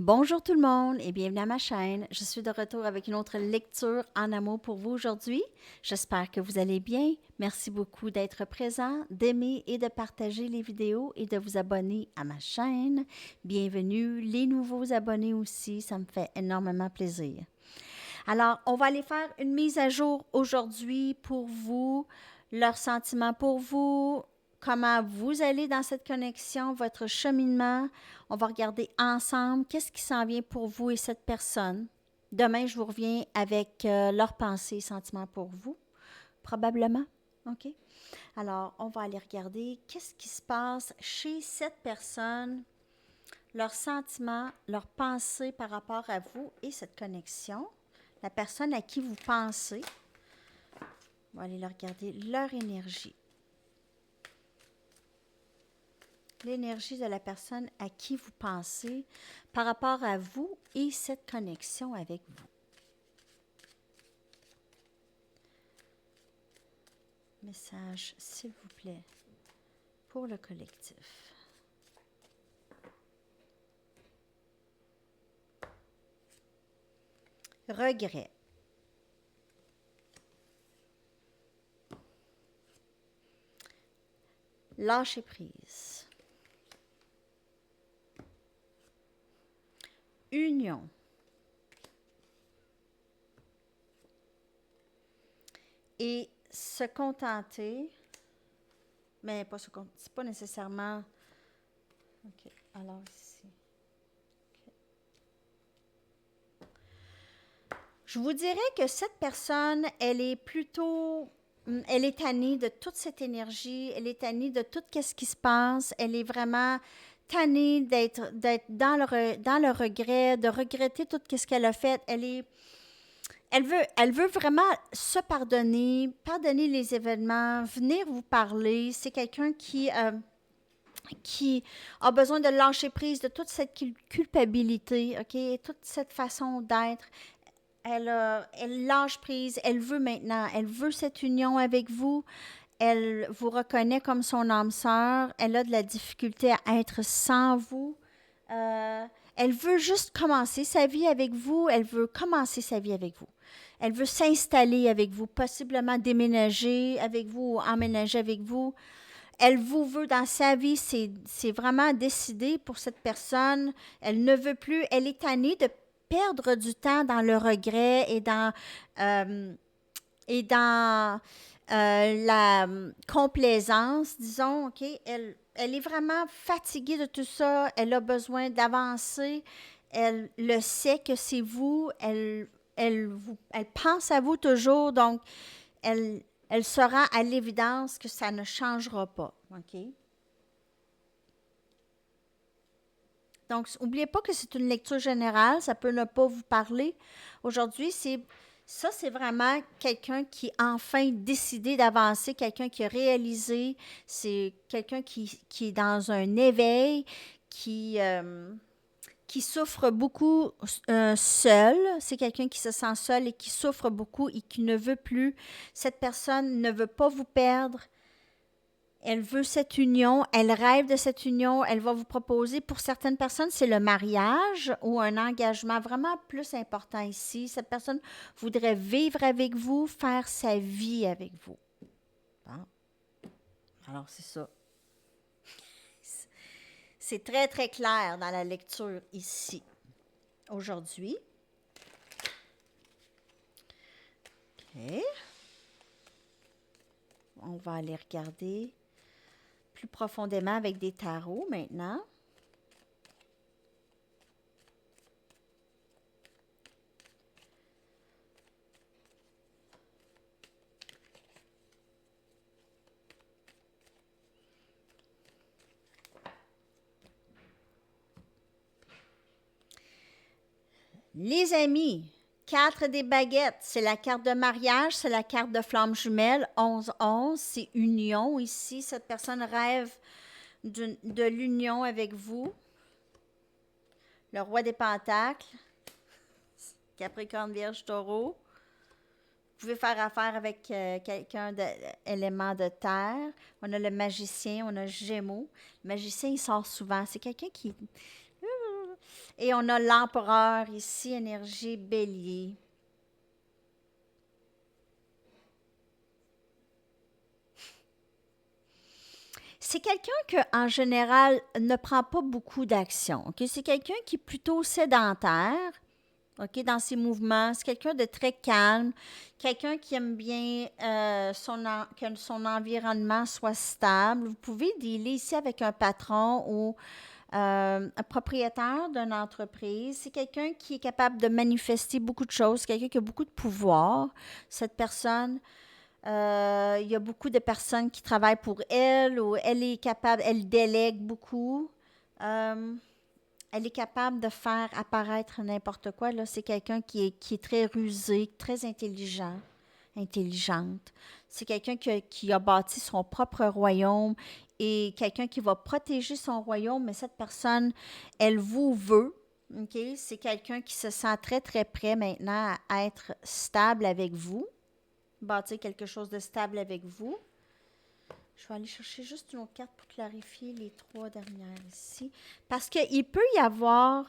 Bonjour tout le monde et bienvenue à ma chaîne. Je suis de retour avec une autre lecture en amour pour vous aujourd'hui. J'espère que vous allez bien. Merci beaucoup d'être présent, d'aimer et de partager les vidéos et de vous abonner à ma chaîne. Bienvenue les nouveaux abonnés aussi, ça me fait énormément plaisir. Alors, on va aller faire une mise à jour aujourd'hui pour vous, leurs sentiments pour vous, comment vous allez dans cette connexion, votre cheminement. On va regarder ensemble qu'est-ce qui s'en vient pour vous et cette personne. Demain, je vous reviens avec leurs pensées et sentiments pour vous, probablement. OK? Alors, on va aller regarder qu'est-ce qui se passe chez cette personne, leurs sentiments, leurs pensées par rapport à vous et cette connexion. La personne à qui vous pensez. On va aller leur regarder leur énergie. L'énergie de la personne à qui vous pensez par rapport à vous et cette connexion avec vous. Message, s'il vous plaît, pour le collectif. Regret. Lâcher prise. Union. Et se contenter, mais pas se contenter, c'est pas nécessairement. OK, alors ici. OK. Je vous dirais que cette personne, elle est plutôt. Elle est tannée de toute cette énergie, elle est tannée de tout ce qui se passe, elle est vraiment tannée d'être dans le regret, de regretter tout ce qu'elle a fait. Elle veut vraiment se pardonner les événements, venir vous parler. C'est quelqu'un qui a besoin de lâcher prise de toute cette culpabilité, OK? Toute cette façon d'être. Elle lâche prise, elle veut maintenant, elle veut cette union avec vous, elle vous reconnaît comme son âme sœur, elle a de la difficulté à être sans vous. Elle veut juste commencer sa vie avec vous, elle veut commencer sa vie avec vous. Elle veut s'installer avec vous, possiblement déménager avec vous ou emménager avec vous. Elle vous veut dans sa vie, c'est vraiment décidé pour cette personne. Elle ne veut plus, elle est tannée de perdre du temps dans le regret euh, et dans la complaisance, disons, OK? Elle est vraiment fatiguée de tout ça. Elle a besoin d'avancer. Elle le sait que c'est vous. Elle pense à vous toujours. Donc, elle se rend à l'évidence que ça ne changera pas. OK? Donc, n'oubliez pas que c'est une lecture générale, ça peut ne pas vous parler. Aujourd'hui, c'est vraiment quelqu'un qui a enfin décidé d'avancer, quelqu'un qui a réalisé, c'est quelqu'un qui est dans un éveil, qui souffre beaucoup seul. C'est quelqu'un qui se sent seul et qui souffre beaucoup et qui ne veut plus. Cette personne ne veut pas vous perdre. Elle veut cette union, elle rêve de cette union, elle va vous proposer. Pour certaines personnes, c'est le mariage ou un engagement vraiment plus important ici. Cette personne voudrait vivre avec vous, faire sa vie avec vous. Bon. Alors, c'est ça. C'est très, très clair dans la lecture ici, aujourd'hui. OK. On va aller regarder plus profondément avec des tarots maintenant. Les amis, 4 des baguettes, c'est la carte de mariage, c'est la carte de flamme jumelle, 11-11, c'est union ici. Cette personne rêve de l'union avec vous. Le roi des pentacles, Capricorne, Vierge, Taureau. Vous pouvez faire affaire avec quelqu'un d'élément de terre. On a le magicien, on a Gémeaux. Le magicien, il sort souvent. C'est quelqu'un qui Et on a l'empereur ici, énergie bélier. C'est quelqu'un qui, en général, ne prend pas beaucoup d'action. Okay? C'est quelqu'un qui est plutôt sédentaire, okay, dans ses mouvements. C'est quelqu'un de très calme, quelqu'un qui aime bien que son environnement soit stable. Vous pouvez dealer ici avec un patron ou un propriétaire d'une entreprise. C'est quelqu'un qui est capable de manifester beaucoup de choses, quelqu'un qui a beaucoup de pouvoir. Cette personne, il y a beaucoup de personnes qui travaillent pour elle ou elle est capable, elle délègue beaucoup. Euh, Elle est capable de faire apparaître n'importe quoi. Là, c'est quelqu'un qui est très rusé, très intelligent, intelligente. C'est quelqu'un qui a bâti son propre royaume et quelqu'un qui va protéger son royaume, mais cette personne, elle vous veut. OK? C'est quelqu'un qui se sent très, très prêt maintenant à être stable avec vous, bâtir quelque chose de stable avec vous. Je vais aller chercher juste une autre carte pour clarifier les trois dernières ici. Parce qu'il peut y avoir...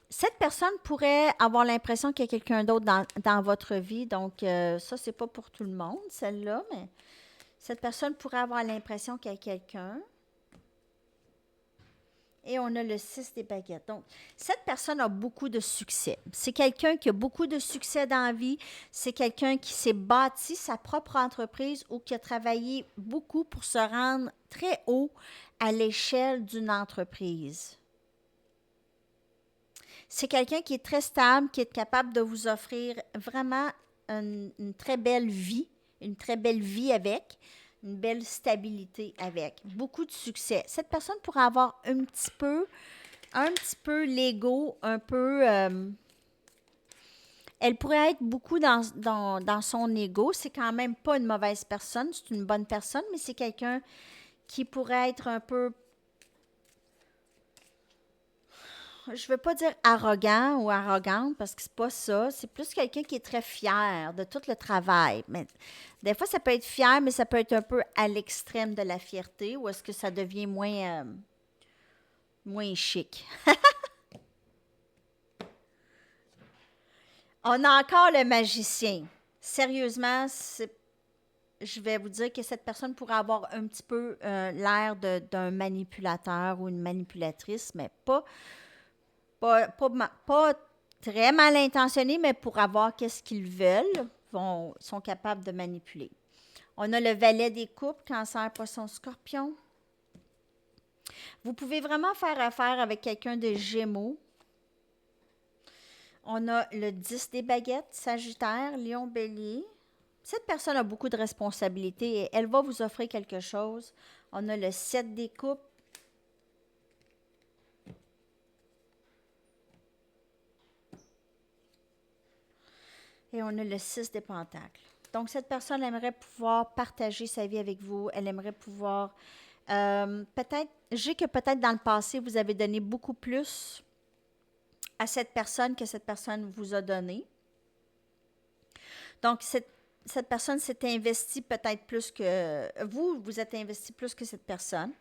Cette personne pourrait avoir l'impression qu'il y a quelqu'un d'autre dans votre vie. Donc, ça, c'est pas pour tout le monde, celle-là, mais cette personne pourrait avoir l'impression qu'il y a quelqu'un. Et on a le 6 des baguettes. Donc, cette personne a beaucoup de succès. C'est quelqu'un qui a beaucoup de succès dans la vie. C'est quelqu'un qui s'est bâti sa propre entreprise ou qui a travaillé beaucoup pour se rendre très haut à l'échelle d'une entreprise. C'est quelqu'un qui est très stable, qui est capable de vous offrir vraiment une très belle vie, avec, une belle stabilité avec, beaucoup de succès. Cette personne pourrait avoir un petit peu l'ego, un peu... elle pourrait être beaucoup dans son ego. C'est quand même pas une mauvaise personne, c'est une bonne personne, mais c'est quelqu'un qui pourrait être un peu, je veux pas dire arrogant ou arrogante parce que c'est pas ça. C'est plus quelqu'un qui est très fier de tout le travail. Mais des fois, ça peut être fier, mais ça peut être un peu à l'extrême de la fierté ou est-ce que ça devient moins chic. On a encore le magicien. Sérieusement, je vais vous dire que cette personne pourrait avoir un petit peu l'air d'un manipulateur ou une manipulatrice, mais pas très mal intentionnés, mais pour avoir qu'est-ce qu'ils veulent, sont capables de manipuler. On a le valet des coupes, cancer, poisson, scorpion. Vous pouvez vraiment faire affaire avec quelqu'un de Gémeaux. On a le 10 des baguettes, Sagittaire, Lion, Bélier. Cette personne a beaucoup de responsabilités et elle va vous offrir quelque chose. On a le 7 des coupes. Et on a le 6 des pentacles. Donc, cette personne aimerait pouvoir partager sa vie avec vous. Elle aimerait pouvoir... peut-être dans le passé, vous avez donné beaucoup plus à cette personne que cette personne vous a donné. Donc, cette personne s'est investie peut-être plus que... Vous êtes investi plus que cette personne.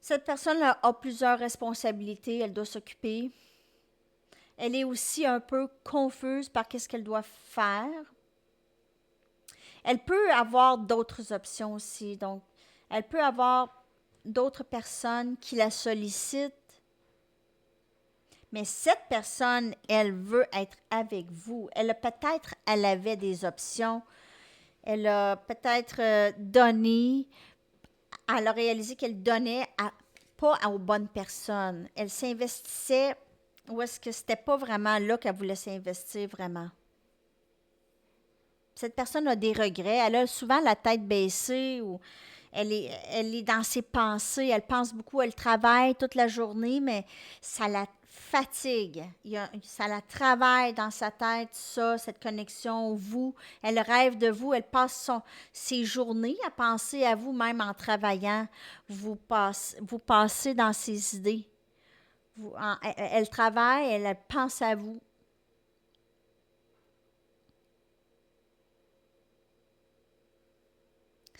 Cette personne a plusieurs responsabilités. Elle doit s'occuper. Elle est aussi un peu confuse par qu'est-ce qu'elle doit faire. Elle peut avoir d'autres options aussi. Donc, elle peut avoir d'autres personnes qui la sollicitent. Mais cette personne, elle veut être avec vous. Elle avait des options. Elle a peut-être donné. Elle a réalisé qu'elle donnait pas aux bonnes personnes. Elle s'investissait ou est-ce que c'était pas vraiment là qu'elle voulait s'investir vraiment. Cette personne a des regrets. Elle a souvent la tête baissée ou elle est dans ses pensées. Elle pense beaucoup. Elle travaille toute la journée, mais ça la fatigue. Ça la travaille dans sa tête, ça, cette connexion, vous. Elle rêve de vous. Elle passe ses journées à penser à vous, même en travaillant. Vous passez dans ses idées. Elle travaille, elle pense à vous.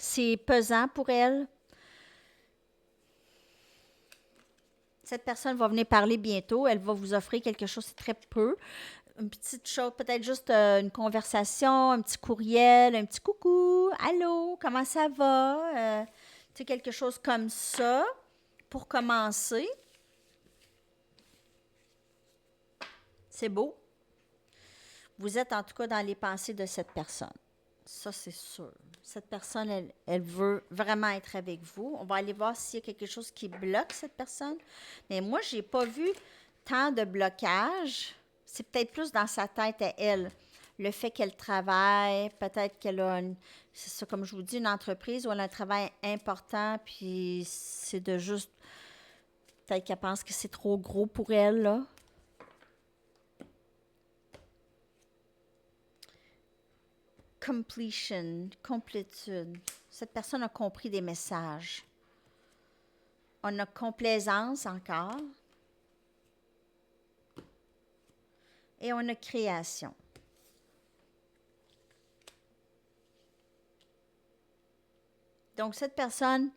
C'est pesant pour elle. Cette personne va venir parler bientôt. Elle va vous offrir quelque chose, c'est très peu. Une petite chose, peut-être juste une conversation, un petit courriel, un petit coucou, allô, comment ça va? Tu sais, quelque chose comme ça pour commencer. C'est beau. Vous êtes en tout cas dans les pensées de cette personne. Ça, c'est sûr. Cette personne, elle veut vraiment être avec vous. On va aller voir s'il y a quelque chose qui bloque cette personne. Mais moi, je n'ai pas vu tant de blocage. C'est peut-être plus dans sa tête à elle. Le fait qu'elle travaille, peut-être qu'elle a, c'est ça, comme je vous dis, une entreprise où elle a un travail important, puis c'est de juste, peut-être qu'elle pense que c'est trop gros pour elle, là. Completion, complétude. Cette personne a compris des messages. On a complaisance encore. Et on a création. Donc, cette personne,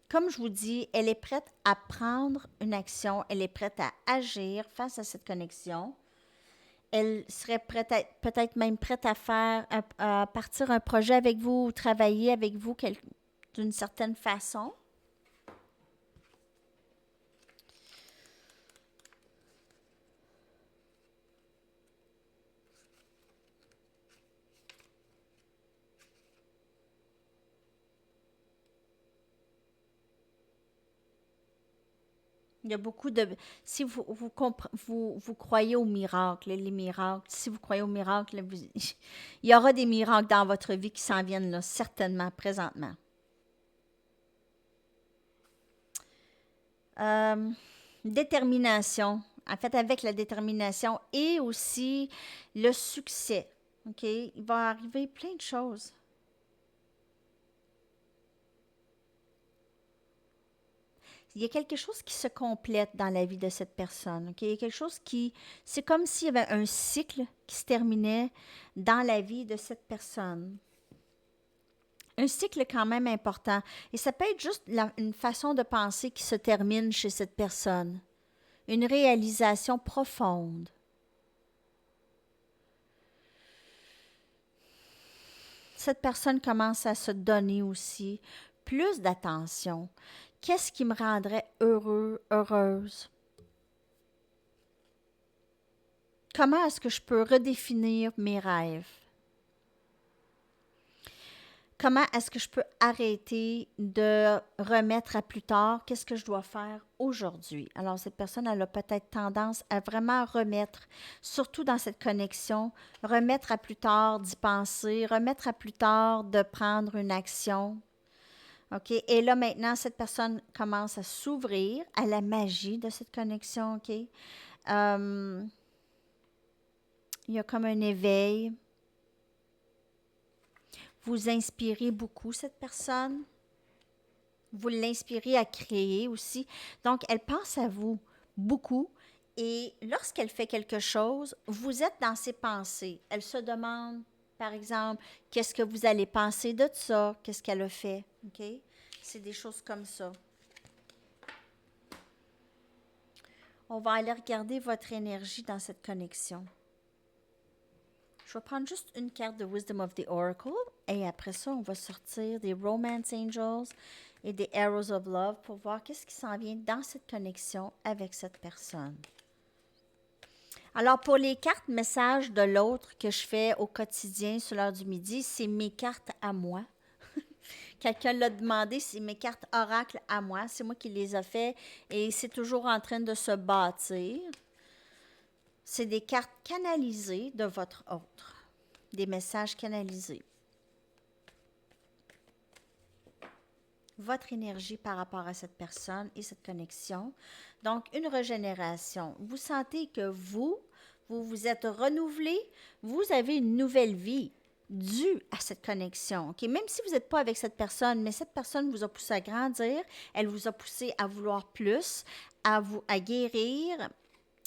comme je vous dis, elle est prête à prendre une action, elle est prête à agir face à cette connexion. Elle serait prête peut-être même prête à faire, à partir un projet avec vous, ou travailler avec vous d'une certaine façon. Il y a beaucoup de... Si vous croyez aux miracles, les miracles, si vous croyez aux miracles, il y aura des miracles dans votre vie qui s'en viennent là, certainement, présentement. Euh, Détermination. En fait, avec la détermination et aussi le succès. OK? Il va arriver plein de choses. Il y a quelque chose qui se complète dans la vie de cette personne. OK? Il y a quelque chose qui... C'est comme s'il y avait un cycle qui se terminait dans la vie de cette personne. Un cycle quand même important. Et ça peut être juste une façon de penser qui se termine chez cette personne. Une réalisation profonde. Cette personne commence à se donner aussi plus d'attention. Qu'est-ce qui me rendrait heureux, heureuse? Comment est-ce que je peux redéfinir mes rêves? Comment est-ce que je peux arrêter de remettre à plus tard? Qu'est-ce que je dois faire aujourd'hui? Alors, cette personne, elle a peut-être tendance à vraiment remettre, surtout dans cette connexion, remettre à plus tard d'y penser, remettre à plus tard de prendre une action. OK? Et là, maintenant, cette personne commence à s'ouvrir à la magie de cette connexion. OK? Il y a comme un éveil. Vous inspirez beaucoup cette personne. Vous l'inspirez à créer aussi. Donc, elle pense à vous beaucoup. Et lorsqu'elle fait quelque chose, vous êtes dans ses pensées. Elle se demande, par exemple, qu'est-ce que vous allez penser de ça? Qu'est-ce qu'elle a fait? OK? C'est des choses comme ça. On va aller regarder votre énergie dans cette connexion. Je vais prendre juste une carte de Wisdom of the Oracle et après ça, on va sortir des Romance Angels et des Arrows of Love pour voir qu'est-ce qui s'en vient dans cette connexion avec cette personne. Alors, pour les cartes messages de l'autre que je fais au quotidien sur l'heure du midi, c'est mes cartes à moi. Quelqu'un l'a demandé, c'est mes cartes oracle à moi. C'est moi qui les ai fait et c'est toujours en train de se bâtir. C'est des cartes canalisées de votre autre. Des messages canalisés. Votre énergie par rapport à cette personne et cette connexion. Donc, une régénération. Vous sentez que vous vous êtes renouvelé, vous avez une nouvelle vie due à cette connexion. Okay? Même si vous n'êtes pas avec cette personne, mais cette personne vous a poussé à grandir, elle vous a poussé à vouloir plus, à guérir.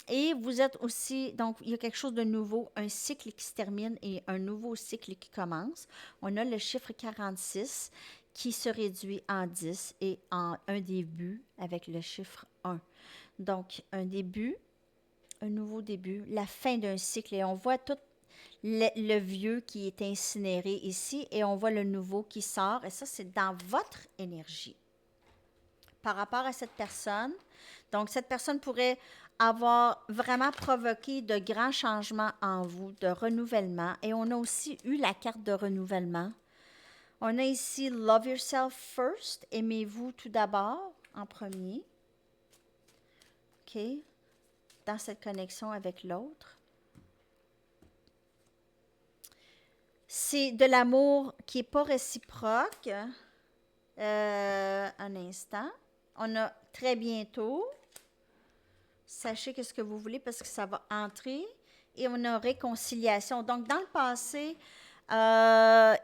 Et vous êtes aussi, donc il y a quelque chose de nouveau, un cycle qui se termine et un nouveau cycle qui commence. On a le chiffre 46 qui se réduit en 10 et en un début avec le chiffre 1. Donc, un début, un nouveau début, la fin d'un cycle. Et on voit tout le vieux qui est incinéré ici et on voit le nouveau qui sort. Et ça, c'est dans votre énergie. Par rapport à cette personne, donc cette personne pourrait avoir vraiment provoqué de grands changements en vous, de renouvellement. Et on a aussi eu la carte de renouvellement. On a ici Love yourself first, aimez-vous tout d'abord, en premier. OK? Dans cette connexion avec l'autre. C'est de l'amour qui n'est pas réciproque. Un instant. On a très bientôt. Sachez qu'est-ce que vous voulez parce que ça va entrer. Et on a réconciliation. Donc, dans le passé,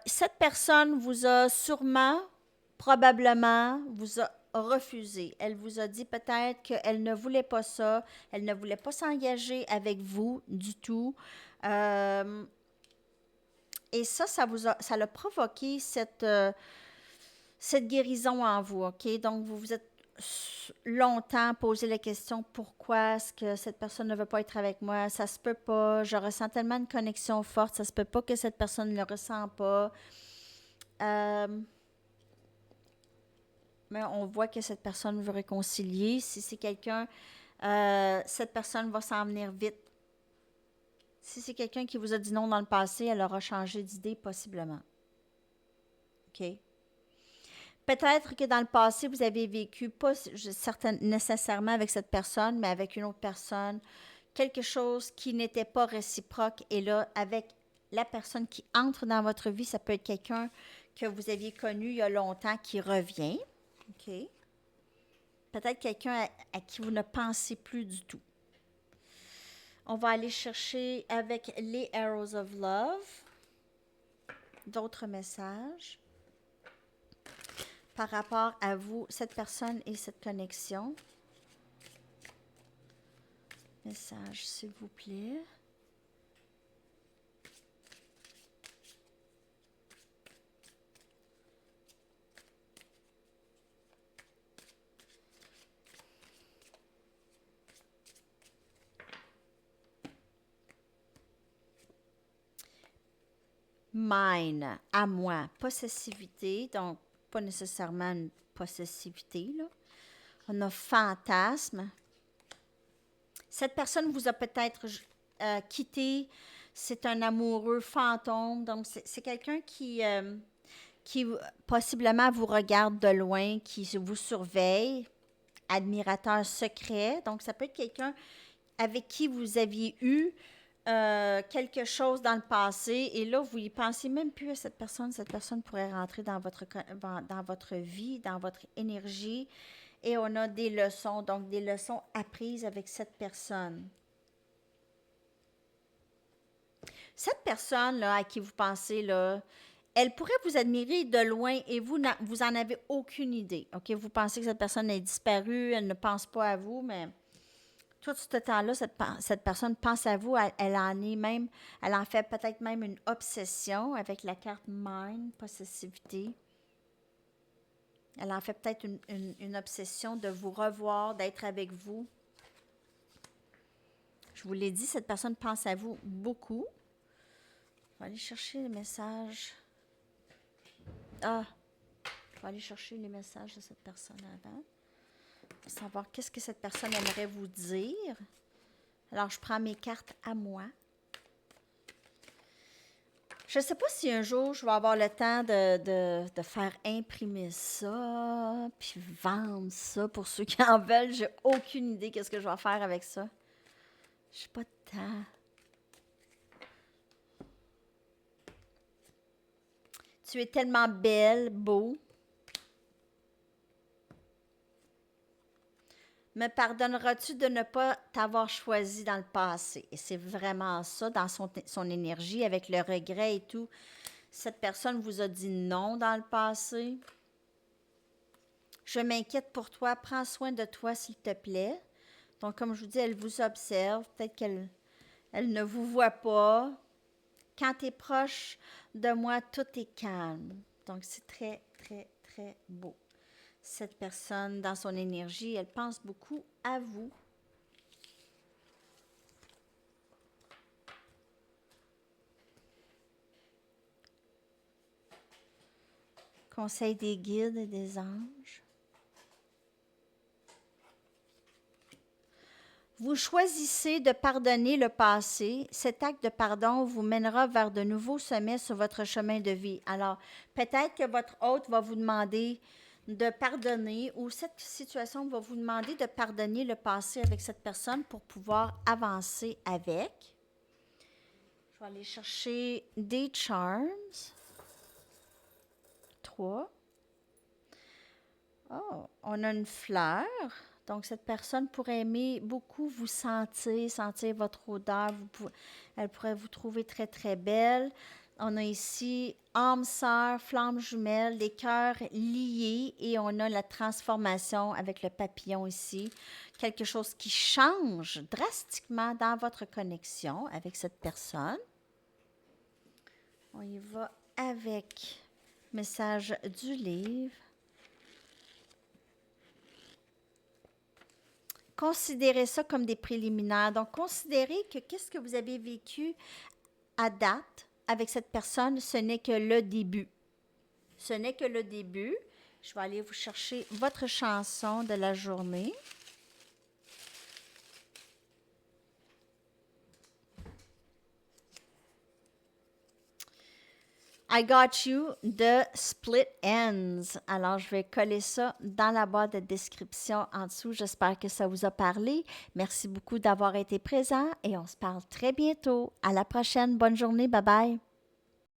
cette personne vous a sûrement, probablement, vous a refusé. Elle vous a dit peut-être qu'elle ne voulait pas ça. Elle ne voulait pas s'engager avec vous du tout. Et ça l'a provoqué cette guérison en vous, OK? Donc, vous vous êtes longtemps posé la question, pourquoi est-ce que cette personne ne veut pas être avec moi? Ça se peut pas, je ressens tellement une connexion forte, ça se peut pas que cette personne ne le ressent pas. Mais on voit que cette personne veut réconcilier. Si c'est quelqu'un, cette personne va s'en venir vite. Si c'est quelqu'un qui vous a dit non dans le passé, elle aura changé d'idée possiblement. OK? Peut-être que dans le passé, vous avez vécu, pas nécessairement avec cette personne, mais avec une autre personne, quelque chose qui n'était pas réciproque. Et là, avec la personne qui entre dans votre vie, ça peut être quelqu'un que vous aviez connu il y a longtemps qui revient. OK? Peut-être quelqu'un à qui vous ne pensez plus du tout. On va aller chercher avec les Arrows of Love d'autres messages par rapport à vous, cette personne et cette connexion. Message, s'il vous plaît. Mine, à moi, possessivité, donc pas nécessairement une possessivité, là. On a fantasme. Cette personne vous a peut-être quitté, c'est un amoureux fantôme, donc c'est quelqu'un qui possiblement vous regarde de loin, qui vous surveille, admirateur secret, donc ça peut être quelqu'un avec qui vous aviez eu quelque chose dans le passé et là, vous y pensez même plus à cette personne pourrait rentrer dans votre vie, dans votre énergie et on a des leçons, donc des leçons apprises avec cette personne. Cette personne-là à qui vous pensez, là, elle pourrait vous admirer de loin et vous en avez aucune idée. OK? Vous pensez que cette personne est disparue, elle ne pense pas à vous, mais tout ce temps-là, cette personne pense à vous, elle en fait peut-être même une obsession avec la carte Mind, possessivité. Elle en fait peut-être une obsession de vous revoir, d'être avec vous. Je vous l'ai dit, cette personne pense à vous beaucoup. Je vais aller chercher les messages. Je vais aller chercher les messages de cette personne avant. Pour savoir qu'est-ce que cette personne aimerait vous dire. Alors, je prends mes cartes à moi. Je ne sais pas si un jour, je vais avoir le temps de faire imprimer ça, puis vendre ça pour ceux qui en veulent. J'ai aucune idée qu'est-ce que je vais faire avec ça. Je n'ai pas de temps. Tu es tellement belle, beau. Me pardonneras-tu de ne pas t'avoir choisi dans le passé? Et c'est vraiment ça, dans son énergie, avec le regret et tout. Cette personne vous a dit non dans le passé. Je m'inquiète pour toi. Prends soin de toi, s'il te plaît. Donc, comme je vous dis, elle vous observe. Peut-être qu'elle ne vous voit pas. Quand tu es proche de moi, tout est calme. Donc, c'est très, très, très beau. Cette personne, dans son énergie, elle pense beaucoup à vous. Conseil des guides et des anges. Vous choisissez de pardonner le passé. Cet acte de pardon vous mènera vers de nouveaux sommets sur votre chemin de vie. Alors, peut-être que votre hôte va vous demander de pardonner ou cette situation va vous demander de pardonner le passé avec cette personne pour pouvoir avancer avec. Je vais aller chercher des charms. 3. Oh, on a une fleur. Donc, cette personne pourrait aimer beaucoup vous sentir votre odeur. Elle pourrait vous trouver très, très belle. On a ici âme sœur, flamme jumelle, les cœurs liés et on a la transformation avec le papillon ici. Quelque chose qui change drastiquement dans votre connexion avec cette personne. On y va avec message du livre. Considérez ça comme des préliminaires. Donc, considérez que qu'est-ce que vous avez vécu à date avec cette personne, ce n'est que le début. Ce n'est que le début. Je vais aller vous chercher votre chanson de la journée. I Got You de Split Ends. Alors, je vais coller ça dans la boîte de description en dessous. J'espère que ça vous a parlé. Merci beaucoup d'avoir été présent et on se parle très bientôt. À la prochaine. Bonne journée. Bye bye.